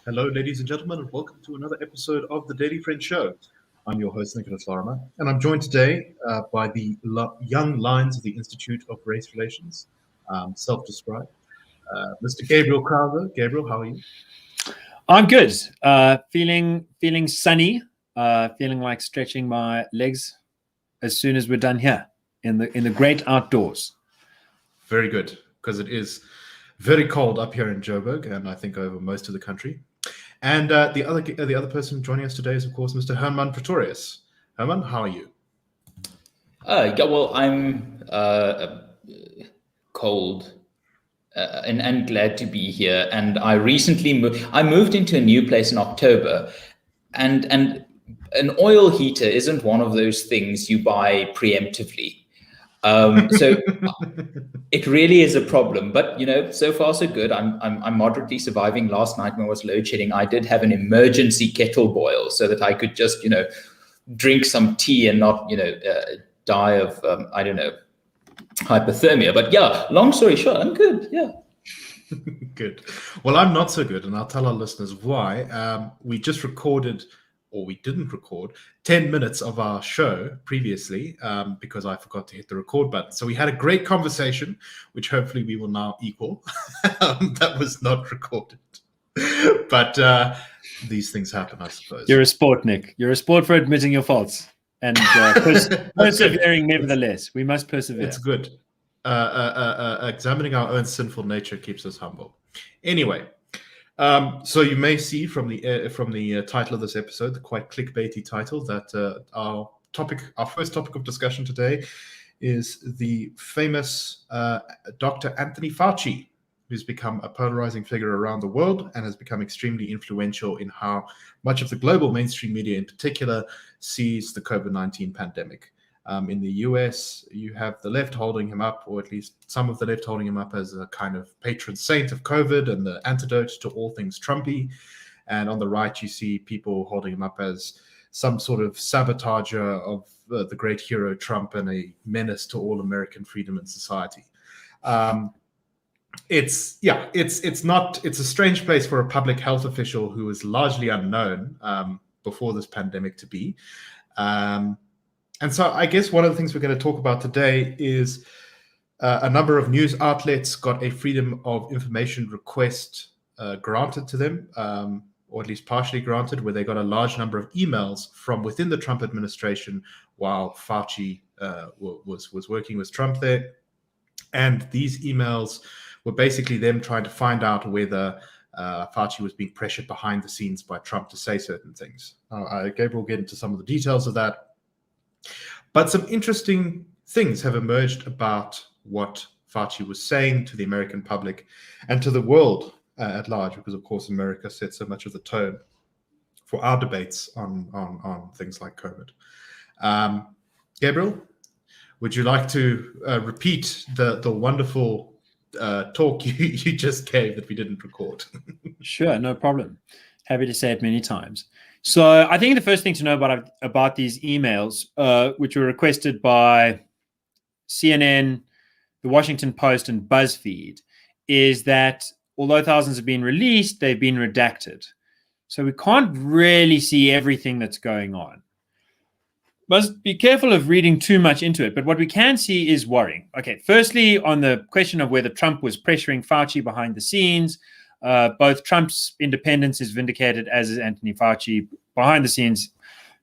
Hello, ladies and gentlemen, and welcome to another episode of the Daily Friend Show. I'm your host, Nicholas Lorimer, and I'm joined today by the young lions of the Institute of Race Relations, self-described, Mr. Gabriel Crouse. Gabriel, how are you? I'm good. Feeling sunny. Feeling like stretching my legs as soon as we're done here in the great outdoors. Very good, because it is very cold up here in Joburg, and I think over most of the country. And the other person joining us today is, of course, Mr. Hermann Pretorius. Hermann, how are you? I'm cold and glad to be here. And I recently moved into a new place in October, and an oil heater isn't one of those things you buy preemptively. So it really is a problem, but so far so good. I'm moderately surviving. Last night when it was load shedding, I did have an emergency kettle boil so that I could just drink some tea and not die of hypothermia. But yeah, long story short, I'm good. Yeah. Good. Well, I'm not so good, and I'll tell our listeners why. We just recorded, or we didn't record, 10 minutes of our show previously because I forgot to hit the record button. So we had a great conversation, which hopefully we will now equal. That was not recorded. But these things happen, I suppose. You're a sport, Nick. You're a sport for admitting your faults and persevering nevertheless. We must persevere. It's good. Examining our own sinful nature keeps us humble. Anyway, so you may see from the title of this episode, the quite clickbaity title, that our first topic of discussion today is the famous Dr. Anthony Fauci, who's become a polarizing figure around the world and has become extremely influential in how much of the global mainstream media in particular sees the COVID-19 pandemic. In the US, you have the left holding him up, or at least some of the left holding him up as a kind of patron saint of COVID and the antidote to all things Trumpy. And on the right, you see people holding him up as some sort of sabotager of the great hero Trump and a menace to all American freedom and society. It's a strange place for a public health official who is largely unknown before this pandemic to be. And so I guess one of the things we're going to talk about today is a number of news outlets got a freedom of information request granted to them, or at least partially granted, where they got a large number of emails from within the Trump administration while Fauci was working with Trump there. And these emails were basically them trying to find out whether Fauci was being pressured behind the scenes by Trump to say certain things. Gabriel will get into some of the details of that. But some interesting things have emerged about what Fauci was saying to the American public and to the world at large, because, of course, America set so much of the tone for our debates on things like COVID. Gabriel, would you like to repeat the wonderful talk you just gave that we didn't record? Sure, no problem. Happy to say it many times. So I think the first thing to know about these emails, which were requested by CNN, the Washington Post, and BuzzFeed, is that although thousands have been released, they've been redacted. So we can't really see everything that's going on. Must be careful of reading too much into it, but what we can see is worrying. Okay, firstly, on the question of whether Trump was pressuring Fauci behind the scenes, both Trump's independence is vindicated, as is Anthony Fauci. Behind the scenes,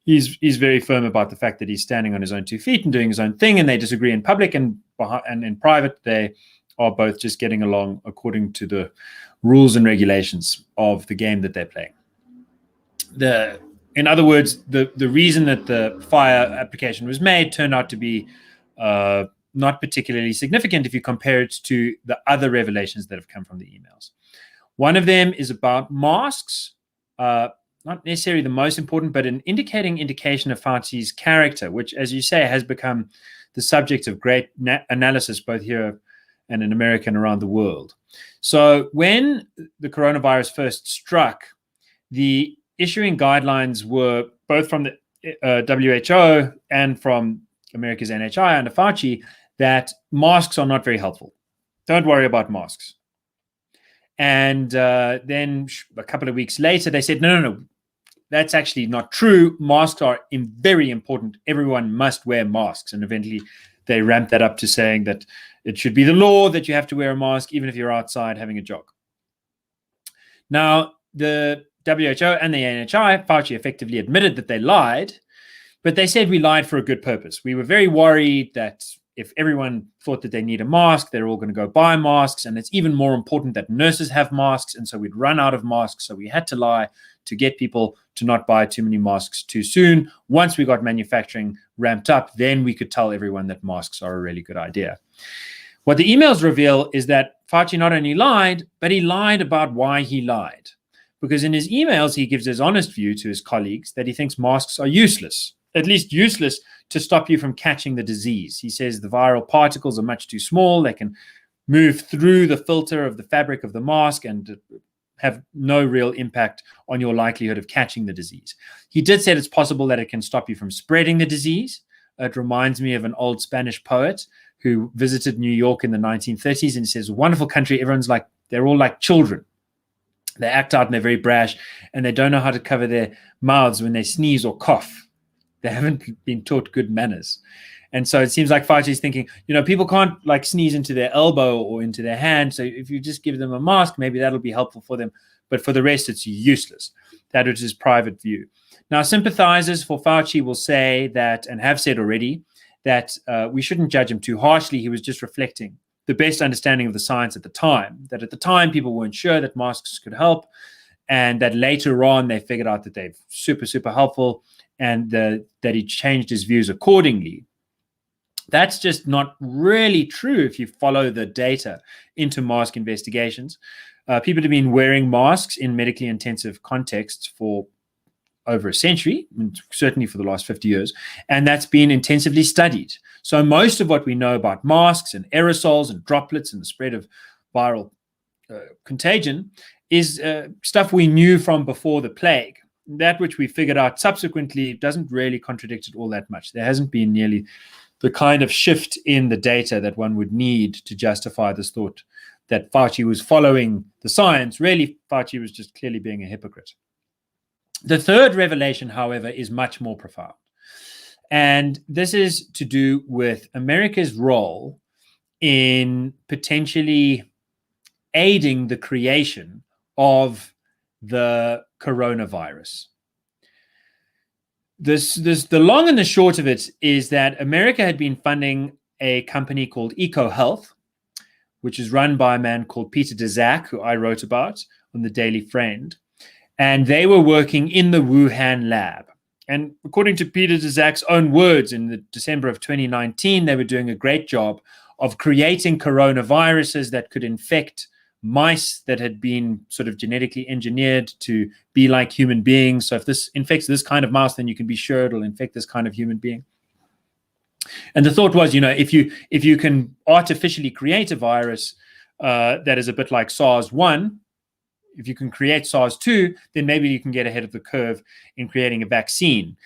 he's very firm about the fact that he's standing on his own 2 feet and doing his own thing, and they disagree in public, and in private, they are both just getting along according to the rules and regulations of the game that they're playing. In other words, the reason that the fire application was made turned out to be not particularly significant if you compare it to the other revelations that have come from the emails. One of them is about masks, not necessarily the most important, but an indication of Fauci's character, which, as you say, has become the subject of great analysis both here and in America and around the world. So when the coronavirus first struck, the issuing guidelines were both from the WHO and from America's NHI under Fauci that masks are not very helpful. Don't worry about masks. And then a couple of weeks later, they said, no, that's actually not true. Masks are very important. Everyone must wear masks. And eventually they ramped that up to saying that it should be the law that you have to wear a mask, even if you're outside having a jog. Now, the WHO and the NHI, Fauci effectively admitted that they lied, but they said we lied for a good purpose. We were very worried that if everyone thought that they need a mask, they're all going to go buy masks. And it's even more important that nurses have masks. And so we'd run out of masks. So we had to lie to get people to not buy too many masks too soon. Once we got manufacturing ramped up, then we could tell everyone that masks are a really good idea. What the emails reveal is that Fauci not only lied, but he lied about why he lied. Because in his emails, he gives his honest view to his colleagues that he thinks masks are useless, at least useless to stop you from catching the disease. He says the viral particles are much too small. They can move through the filter of the fabric of the mask and have no real impact on your likelihood of catching the disease. He did say it's possible that it can stop you from spreading the disease. It reminds me of an old Spanish poet who visited New York in the 1930s and says, wonderful country, they're all like children. They act out and they're very brash and they don't know how to cover their mouths when they sneeze or cough. They haven't been taught good manners. And so it seems like Fauci's thinking, people can't like sneeze into their elbow or into their hand. So if you just give them a mask, maybe that'll be helpful for them. But for the rest, it's useless. That is his private view. Now, sympathizers for Fauci will say that, and have said already, that we shouldn't judge him too harshly. He was just reflecting the best understanding of the science at the time, that at the time people weren't sure that masks could help, and that later on they figured out that they're super, super helpful, and that he changed his views accordingly. That's just not really true if you follow the data into mask investigations. People have been wearing masks in medically intensive contexts for over a century, certainly for the last 50 years, and that's been intensively studied. So most of what we know about masks and aerosols and droplets and the spread of viral contagion is stuff we knew from before the plague. That which we figured out subsequently doesn't really contradict it all that much. There hasn't been nearly the kind of shift in the data that one would need to justify this thought that Fauci was following the science. Really, Fauci was just clearly being a hypocrite. The third revelation, however, is much more profound. And this is to do with America's role in potentially aiding the creation of the coronavirus. The long and the short of it is that America had been funding a company called EcoHealth, which is run by a man called Peter Daszak, who I wrote about on the Daily Friend. And they were working in the Wuhan lab. And according to Peter Daszak's own words, in the December of 2019, they were doing a great job of creating coronaviruses that could infect mice that had been sort of genetically engineered to be like human beings. So if this infects this kind of mouse, then you can be sure it'll infect this kind of human being. And the thought was, if you can artificially create a virus that is a bit like SARS-1, if you can create SARS-2, then maybe you can get ahead of the curve in creating a vaccine.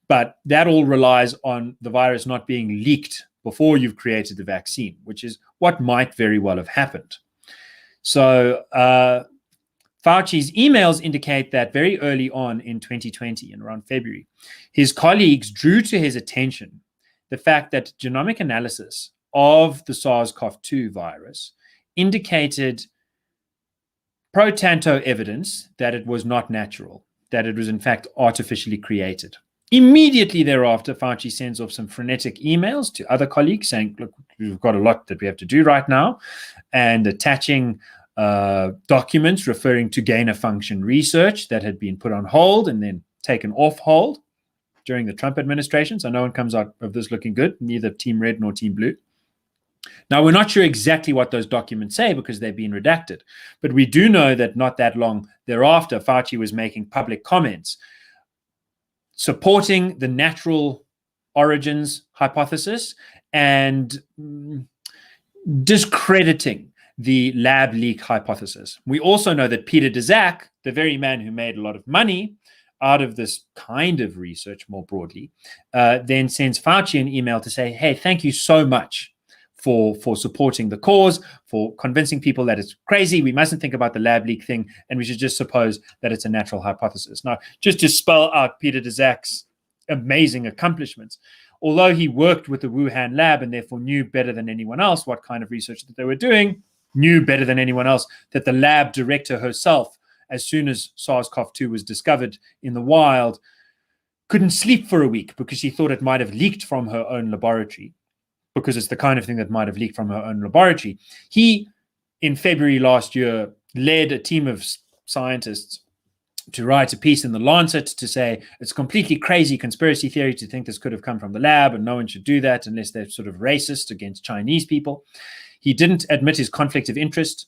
But that all relies on the virus not being leaked before you've created the vaccine, which is what might very well have happened. So Fauci's emails indicate that very early on in 2020, and around February, his colleagues drew to his attention the fact that genomic analysis of the SARS-CoV-2 virus indicated pro tanto evidence that it was not natural, that it was in fact artificially created. Immediately thereafter, Fauci sends off some frenetic emails to other colleagues saying, look, we've got a lot that we have to do right now, and attaching documents referring to gain-of-function research that had been put on hold and then taken off hold during the Trump administration. So no one comes out of this looking good, neither Team Red nor Team Blue. Now, we're not sure exactly what those documents say because they've been redacted, but we do know that not that long thereafter, Fauci was making public comments supporting the natural origins hypothesis and discrediting the lab leak hypothesis. We also know that Peter Daszak, the very man who made a lot of money out of this kind of research more broadly, then sends Fauci an email to say, hey, thank you so much for supporting the cause, for convincing people that it's crazy. We mustn't think about the lab leak thing, and we should just suppose that it's a natural hypothesis. Now, just to spell out Peter Daszak's amazing accomplishments, although he worked with the Wuhan lab and therefore knew better than anyone else what kind of research that they were doing, knew better than anyone else that the lab director herself, as soon as SARS-CoV-2 was discovered in the wild, couldn't sleep for a week because she thought it might have leaked from her own laboratory, because it's the kind of thing that might have leaked from her own laboratory. He, in February last year, led a team of scientists to write a piece in The Lancet to say it's completely crazy conspiracy theory to think this could have come from the lab, and no one should do that unless they're sort of racist against Chinese people. He didn't admit his conflict of interest,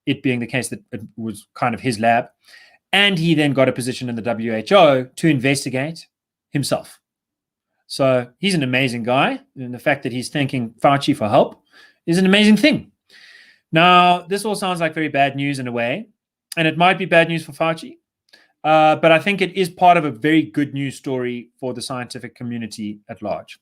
it being the case that it was kind of his lab. And he then got a position in the WHO to investigate himself. So he's an amazing guy, and the fact that he's thanking Fauci for help is an amazing thing. Now, this all sounds like very bad news in a way, and it might be bad news for Fauci, but I think it is part of a very good news story for the scientific community at large.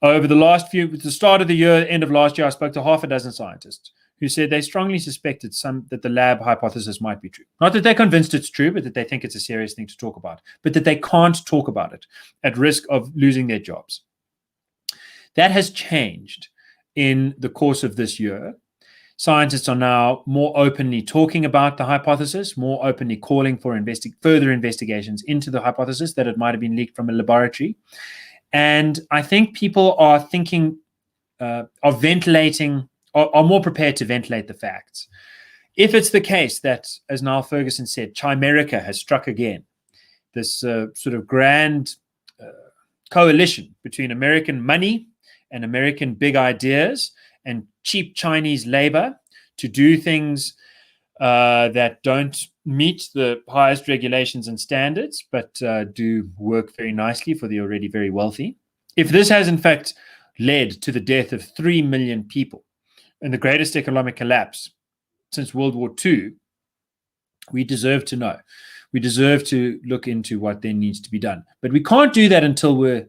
Over the last at the start of the year, end of last year, I spoke to half a dozen scientists who said they strongly suspected that the lab hypothesis might be true. Not that they're convinced it's true, but that they think it's a serious thing to talk about, but that they can't talk about it at risk of losing their jobs. That has changed in the course of this year. Scientists are now more openly talking about the hypothesis, more openly calling for further investigations into the hypothesis that it might have been leaked from a laboratory. And I think people are thinking of ventilating, are more prepared to ventilate the facts. If it's the case that, as Niall Ferguson said, Chimerica has struck again, this sort of grand coalition between American money and American big ideas and cheap Chinese labor to do things that don't meet the highest regulations and standards, but do work very nicely for the already very wealthy. If this has in fact led to the death of 3 million people and the greatest economic collapse since World War II, we deserve to know. We deserve to look into what then needs to be done. But we can't do that until we're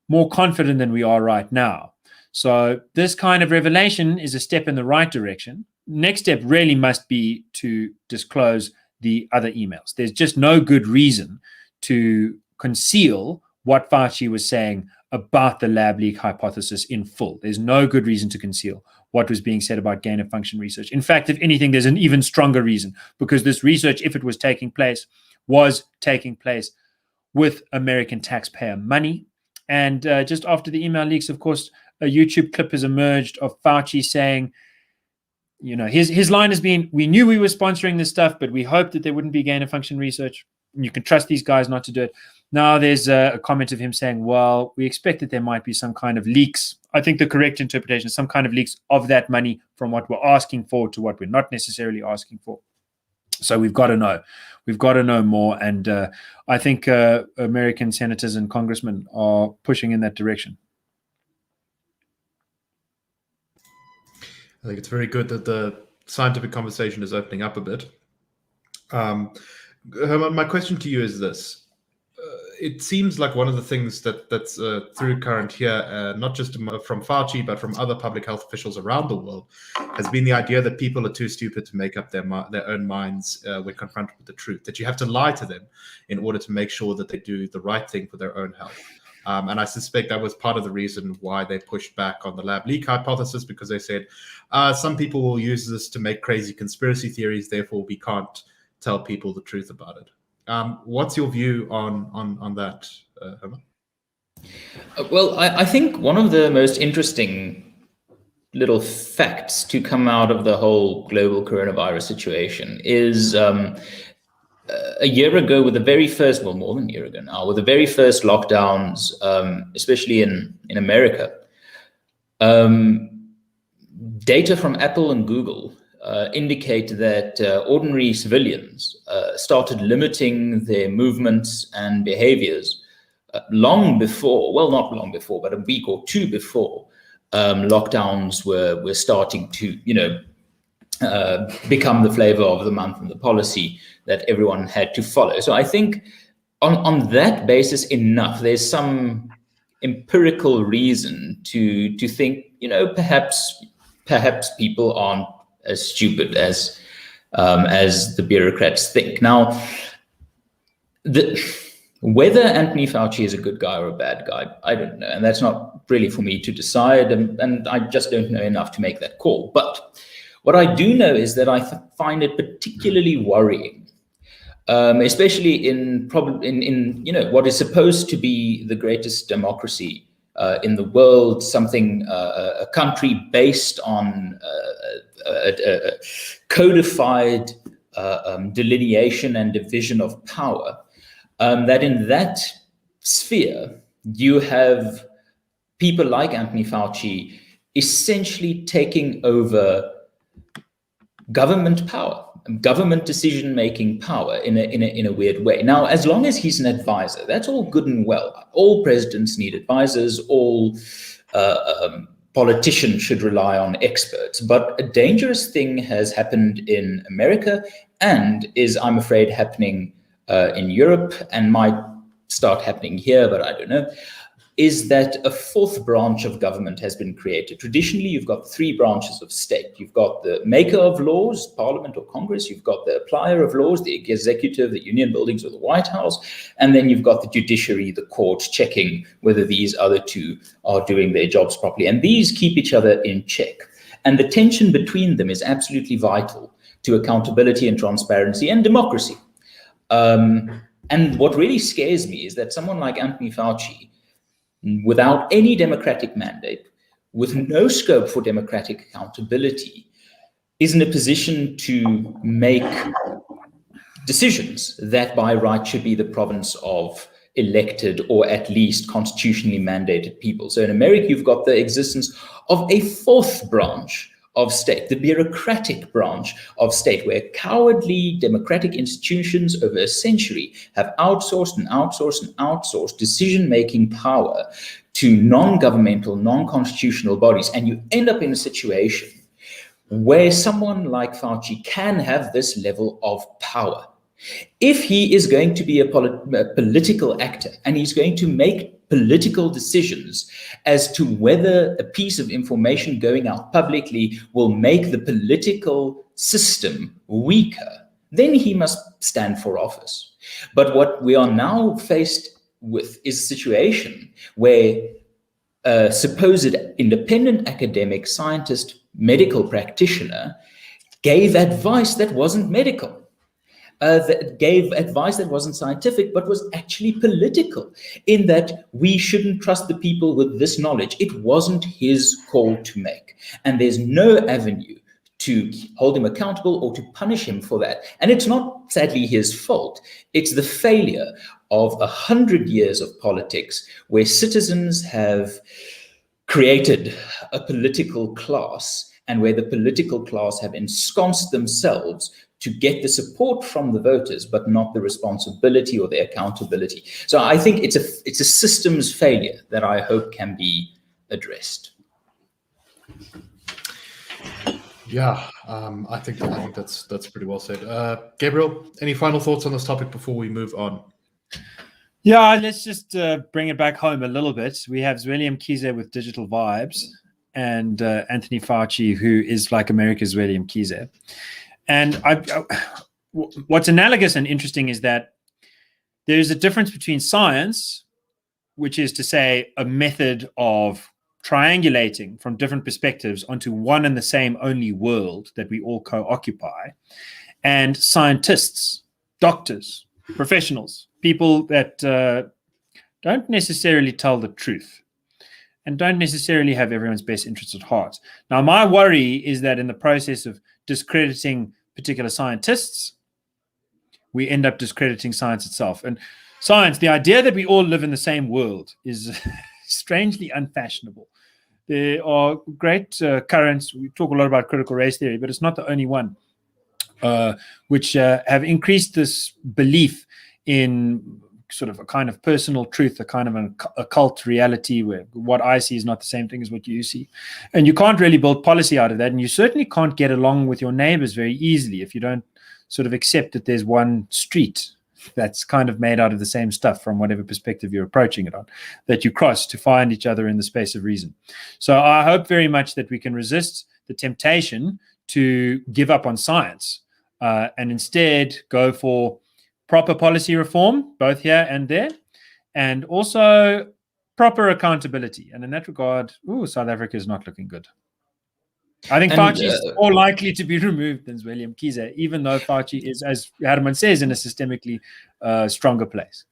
more confident than we are right now. So this kind of revelation is a step in the right direction. Next step really must be to disclose the other emails. There's just no good reason to conceal what Fauci was saying about the lab leak hypothesis in full. There's no good reason to conceal what was being said about gain of function research. In fact, if anything, there's an even stronger reason, because this research, if it was taking place, was taking place with American taxpayer money. And just after the email leaks, of course, a YouTube clip has emerged of Fauci saying, you know, his line has been, we knew we were sponsoring this stuff, but we hoped that there wouldn't be gain of function research. And you can trust these guys not to do it. Now there's a comment of him saying, well, we expect that there might be some kind of leaks. I think the correct interpretation is some kind of leaks of that money from what we're asking for to what we're not necessarily asking for. So we've got to know. We've got to know more. And I think American senators and congressmen are pushing in that direction. I think it's very good that the scientific conversation is opening up a bit. Hermann, my question to you is this. It seems like one of the things that's through current here, not just from Fauci, but from other public health officials around the world, has been the idea that people are too stupid to make up their own minds when confronted with the truth, that you have to lie to them in order to make sure that they do the right thing for their own health. And I suspect that was part of the reason why they pushed back on the lab leak hypothesis, because they said, some people will use this to make crazy conspiracy theories, therefore we can't tell people the truth about it. What's your view on that, Hermann? Well, I think one of the most interesting little facts to come out of the whole global coronavirus situation is a year ago, with the very first, well, more than a year ago now, with the very first lockdowns, especially in America, data from Apple and Google indicate that ordinary civilians started limiting their movements and behaviors long before, well, not long before, but a week or two before lockdowns were starting to, become the flavor of the month and the policy that everyone had to follow. So I think on that basis enough, there's some empirical reason to think perhaps people aren't as stupid as the bureaucrats think. Now, whether Anthony Fauci is a good guy or a bad guy, I don't know, and that's not really for me to decide, and I just don't know enough to make that call. But what I do know is that I find it particularly worrying, especially in what is supposed to be the greatest democracy in the world, a country based on codified delineation and division of power, that in that sphere, you have people like Anthony Fauci essentially taking over government power, government decision-making power in a weird way. Now, as long as he's an advisor, that's all good and well. All presidents need advisors. All politicians should rely on experts. But a dangerous thing has happened in America and is, I'm afraid, happening in Europe and might start happening here, but I don't know, is that a fourth branch of government has been created. Traditionally, you've got three branches of state. You've got the maker of laws, Parliament or Congress. You've got the applier of laws, the executive, the union buildings or the White House. And then you've got the judiciary, the court, checking whether these other two are doing their jobs properly. And these keep each other in check. And the tension between them is absolutely vital to accountability and transparency and democracy. And what really scares me is that someone like Anthony Fauci, without any democratic mandate, with no scope for democratic accountability, is in a position to make decisions that by right should be the province of elected or at least constitutionally mandated people. So in America, you've got the existence of a fourth branch of state, the bureaucratic branch of state, where cowardly democratic institutions over a century have outsourced and outsourced and outsourced decision-making power to non-governmental, non-constitutional bodies. And you end up in a situation where someone like Fauci can have this level of power. If he is going to be a political actor and he's going to make political decisions as to whether a piece of information going out publicly will make the political system weaker, then he must stand for office. But what we are now faced with is a situation where a supposed independent academic, scientist, medical practitioner gave advice that wasn't medical. That gave advice that wasn't scientific, but was actually political, in that we shouldn't trust the people with this knowledge. It wasn't his call to make. And there's no avenue to hold him accountable or to punish him for that. And it's not, sadly, his fault. It's the failure of 100 years of politics where citizens have created a political class and where the political class have ensconced themselves to get the support from the voters, but not the responsibility or the accountability. So I think it's a systems failure that I hope can be addressed. Yeah, I think that's pretty well said. Gabriel, any final thoughts on this topic before we move on? Yeah, let's just bring it back home a little bit. We have William Kiese with Digital Vibes and Anthony Fauci, who is like America's William Kiese. And what's analogous and interesting is that there's a difference between science, which is to say a method of triangulating from different perspectives onto one and the same only world that we all co-occupy, and scientists, doctors, professionals, people that don't necessarily tell the truth and don't necessarily have everyone's best interests at heart. Now, my worry is that in the process of discrediting particular scientists, we end up discrediting science itself. And science, the idea that we all live in the same world, is strangely unfashionable. There are great currents. We talk a lot about critical race theory, but it's not the only one, which have increased this belief in sort of a kind of personal truth, a kind of an occult reality where what I see is not the same thing as what you see. And you can't really build policy out of that. And you certainly can't get along with your neighbors very easily if you don't sort of accept that there's one street that's kind of made out of the same stuff from whatever perspective you're approaching it on, that you cross to find each other in the space of reason. So I hope very much that we can resist the temptation to give up on science and instead go for proper policy reform, both here and there, and also proper accountability. And in that regard, South Africa is not looking good. I think Fauci is more likely to be removed than William Kiza, even though Fauci is, as Hermann says, in a systemically stronger place.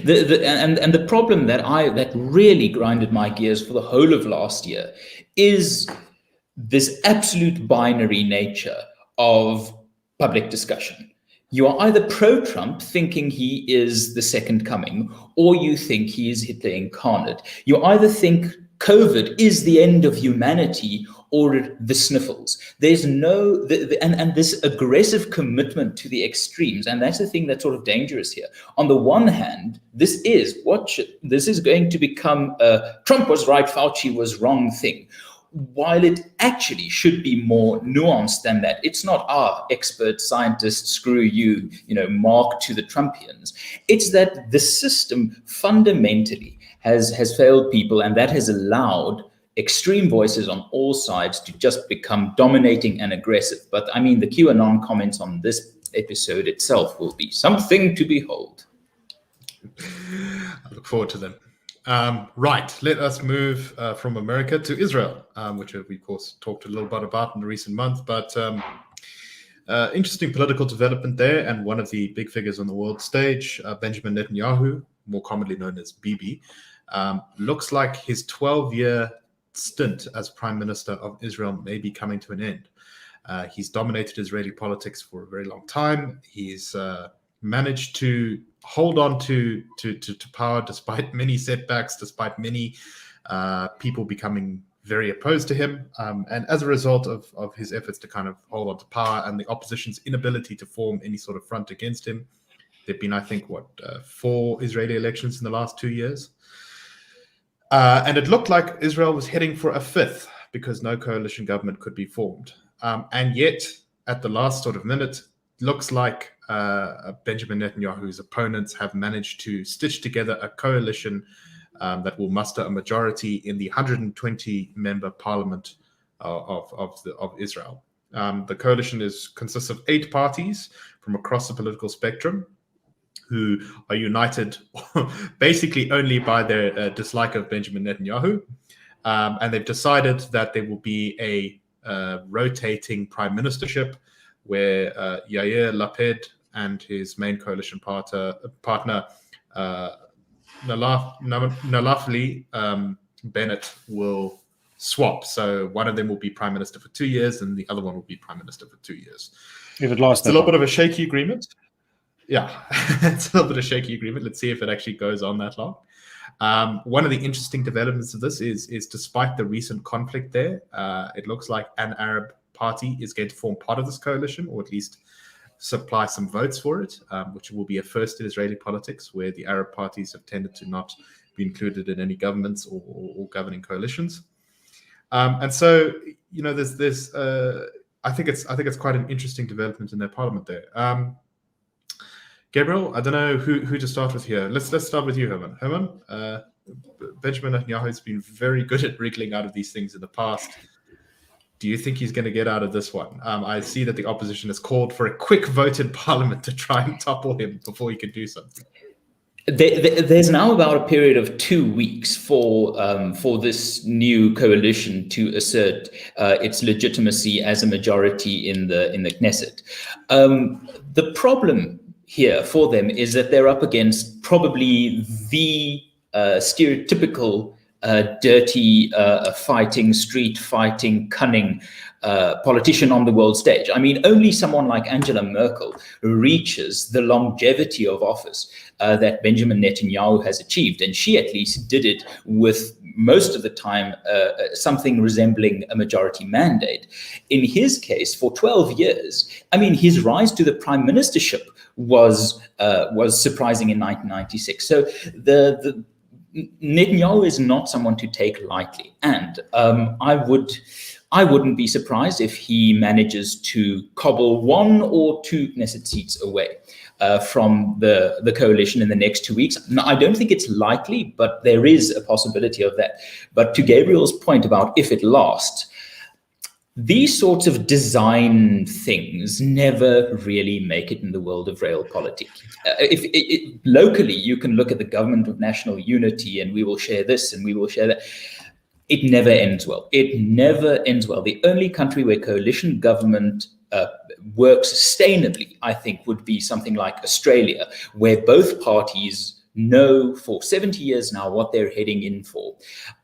The problem that really grinded my gears for the whole of last year is this absolute binary nature of public discussion. You are either pro-Trump, thinking he is the second coming, or you think he is Hitler incarnate. You either think COVID is the end of humanity or the sniffles. There's no, and this aggressive commitment to the extremes, and that's the thing that's sort of dangerous here. On the one hand, this is going to become a Trump was right, Fauci was wrong thing, while it actually should be more nuanced than that. It's not expert scientists, screw you, mark to the Trumpians. It's that the system fundamentally has failed people, and that has allowed extreme voices on all sides to just become dominating and aggressive. But I mean, the QAnon comments on this episode itself will be something to behold. I look forward to them. Right, let us move from America to Israel, which we, of course, talked a little bit about in the recent month. But interesting political development there. And one of the big figures on the world stage, Benjamin Netanyahu, more commonly known as Bibi, looks like his 12-year stint as Prime Minister of Israel may be coming to an end. He's dominated Israeli politics for a very long time. He's managed to hold on to power despite many setbacks, despite many people becoming very opposed to him. And as a result of his efforts to kind of hold on to power and the opposition's inability to form any sort of front against him, there've been, I think, 4 Israeli elections in the last 2 years. And it looked like Israel was heading for a 5th because no coalition government could be formed. And yet, at the last sort of minute, looks like Benjamin Netanyahu's opponents have managed to stitch together a coalition that will muster a majority in the 120-member parliament of Israel. The coalition consists of 8 parties from across the political spectrum who are united basically only by their dislike of Benjamin Netanyahu. And they've decided that there will be a rotating prime ministership where Yair Lapid and his main coalition partner, Naftali Bennett, will swap. So one of them will be prime minister for 2 years and the other one will be prime minister for 2 years. If it lasts, it's a little bit of a shaky agreement. Yeah, it's a little bit of a shaky agreement. Let's see if it actually goes on that long. One of the interesting developments of this is despite the recent conflict there, it looks like an Arab party is going to form part of this coalition, or at least supply some votes for it, which will be a first in Israeli politics, where the Arab parties have tended to not be included in any governments or governing coalitions. And so, there's I think it's quite an interesting development in their parliament there. Gabriel, I don't know who to start with here. Let's start with you, Hermann. Hermann, Benjamin Netanyahu has been very good at wriggling out of these things in the past. Do you think he's going to get out of this one? I see that the opposition has called for a quick vote in parliament to try and topple him before he can do something. There's now about a period of 2 weeks for this new coalition to assert its legitimacy as a majority in the Knesset. The problem here for them is that they're up against probably the stereotypical dirty, street fighting, cunning politician on the world stage. I mean, only someone like Angela Merkel reaches the longevity of office that Benjamin Netanyahu has achieved. And she at least did it with most of the time something resembling a majority mandate. In his case, for 12 years, I mean, his rise to the prime ministership was surprising in 1996. So Netanyahu is not someone to take lightly. And I would I wouldn't be surprised if he manages to cobble 1 or 2 Knesset seats away from the coalition in the next 2 weeks. Now, I don't think it's likely, but there is a possibility of that. But to Gabriel's point about if it lasts, these sorts of design things never really make it in the world of realpolitik. Locally, you can look at the government of national unity and we will share this and we will share that. It never ends well. It never ends well. The only country where coalition government works sustainably, I think, would be something like Australia, where both parties know for 70 years now what they're heading in for.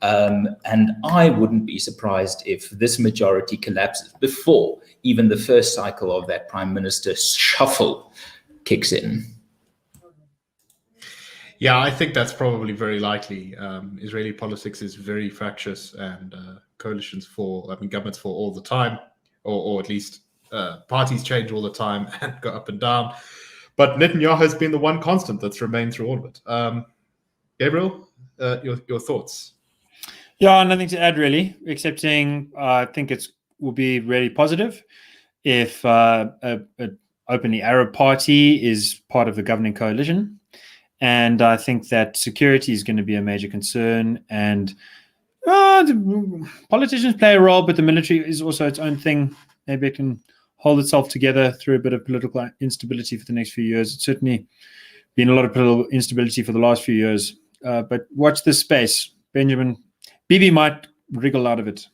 And I wouldn't be surprised if this majority collapses before even the first cycle of that prime minister shuffle kicks in. Yeah, I think that's probably very likely. Israeli politics is very fractious, and governments fall all the time, or at least parties change all the time and go up and down. But Netanyahu has been the one constant that's remained through all of it. Gabriel, your thoughts? Yeah, nothing to add really, except saying I think it will be really positive if an openly Arab party is part of the governing coalition. And I think that security is going to be a major concern. And the politicians play a role, but the military is also its own thing. Maybe it can hold itself together through a bit of political instability for the next few years. It's certainly been a lot of political instability for the last few years. But watch this space. Bibi might wriggle out of it.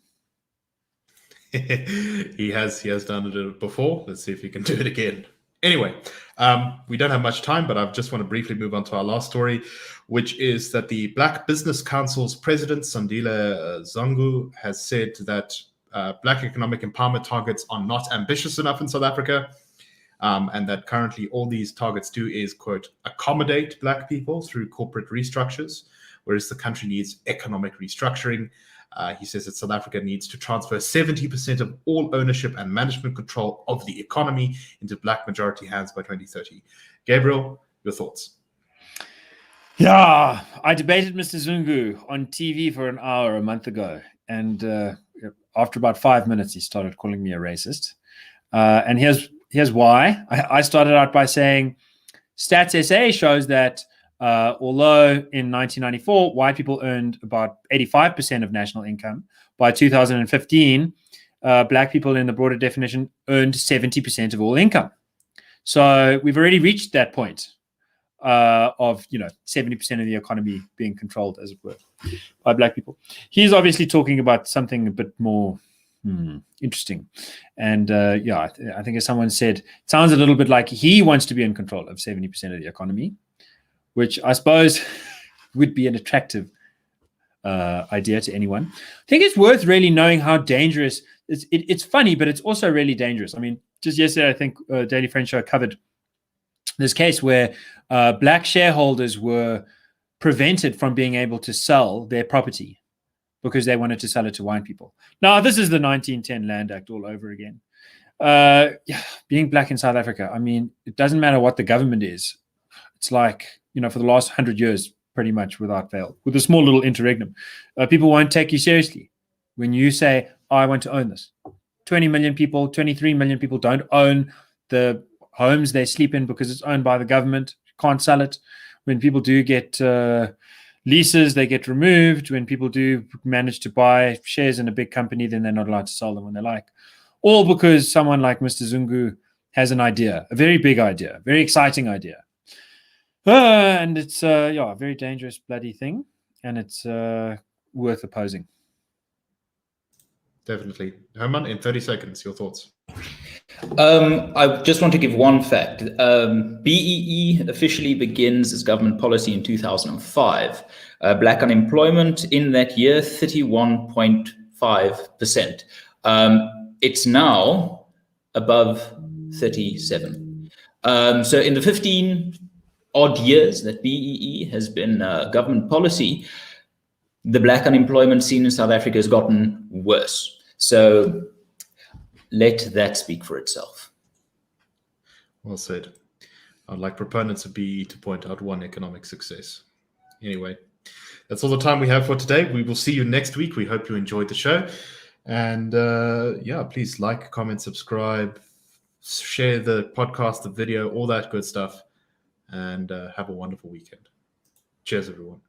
He has done it before. Let's see if he can do it again. Anyway, we don't have much time, but I just want to briefly move on to our last story, which is that the Black Business Council's president, Sandile Zungu, has said that Black economic empowerment targets are not ambitious enough in South Africa, and that currently all these targets do is, quote, accommodate Black people through corporate restructures, whereas the country needs economic restructuring. He says that South Africa needs to transfer 70% of all ownership and management control of the economy into Black majority hands by 2030. Gabriel, your thoughts? Yeah, I debated Mr. Zungu on TV for an hour a month ago. And after about 5 minutes, he started calling me a racist. And here's why. I started out by saying Stats SA shows that although in 1994, white people earned about 85% of national income, by 2015, Black people in the broader definition earned 70% of all income. So we've already reached that point of 70% of the economy being controlled, as it were, by Black people. He's obviously talking about something a bit more interesting. And I think as someone said, it sounds a little bit like he wants to be in control of 70% of the economy, which I suppose would be an attractive idea to anyone. I think it's worth really knowing how dangerous it's funny, but it's also really dangerous. I mean, just yesterday, I think Daily Friend Show covered this case where Black shareholders were prevented from being able to sell their property because they wanted to sell it to white people. Now, this is the 1910 Land Act all over again. Being Black in South Africa, I mean, it doesn't matter what the government is. It's like, for the last 100 years, pretty much without fail, with a small little interregnum, people won't take you seriously when you say, I want to own this. 20 million people, 23 million people don't own the homes they sleep in because it's owned by the government. Can't sell it. When people do get leases, they get removed. When people do manage to buy shares in a big company, then they're not allowed to sell them when they like. All because someone like Mr. Zungu has an idea, a very big idea, very exciting idea. And it's a very dangerous bloody thing, and it's worth opposing. Definitely. Hermann, in 30 seconds, your thoughts. I just want to give one fact. BEE officially begins as government policy in 2005. Black unemployment in that year, 31.5%. It's now above 37. So in the 15 odd years that BEE has been government policy, the Black unemployment scene in South Africa has gotten worse. So let that speak for itself. Well said. I'd like proponents of BEE to point out one economic success. Anyway, that's all the time we have for today. We will see you next week. We hope you enjoyed the show. And yeah, please like, comment, subscribe, share the podcast, the video, all that good stuff. And have a wonderful weekend. Cheers, everyone.